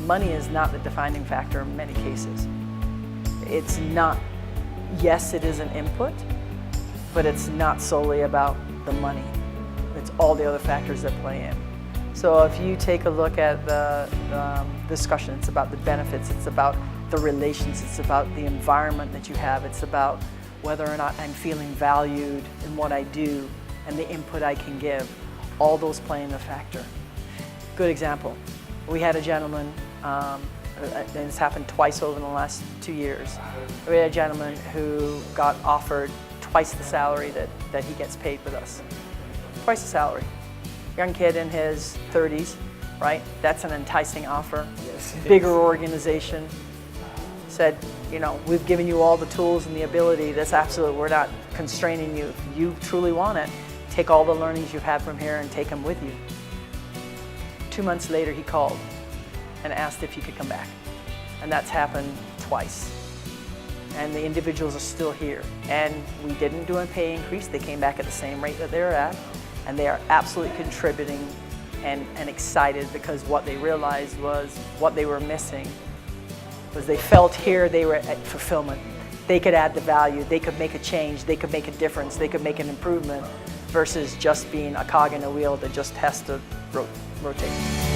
money is not the defining factor in many cases. It's not, yes, it is an input, but it's not solely about the money. It's all the other factors that play in. So if you take a look at the discussion, it's about the benefits, it's about the relations, it's about the environment that you have, it's about whether or not I'm feeling valued in what I do and the input I can give. All those play in a factor. Good example, we had a gentleman, and it's happened twice over the last 2 years. We had a gentleman who got offered twice the salary that he gets paid with us. Twice the salary. Young kid in his 30s, right? That's an enticing offer. Yes. Bigger organization. Said, you know, we've given you all the tools and the ability. That's absolute. We're not constraining you. If you truly want it, take all the learnings you've had from here and take them with you. 2 months later, he called and asked if he could come back. And that's happened twice. And the individuals are still here. And we didn't do a pay increase. They came back at the same rate that they were at. And they are absolutely contributing and excited, because what they realized was what they were missing was they felt here they were at fulfillment. They could add the value, they could make a change, they could make a difference, they could make an improvement, versus just being a cog in a wheel that just has to rotate.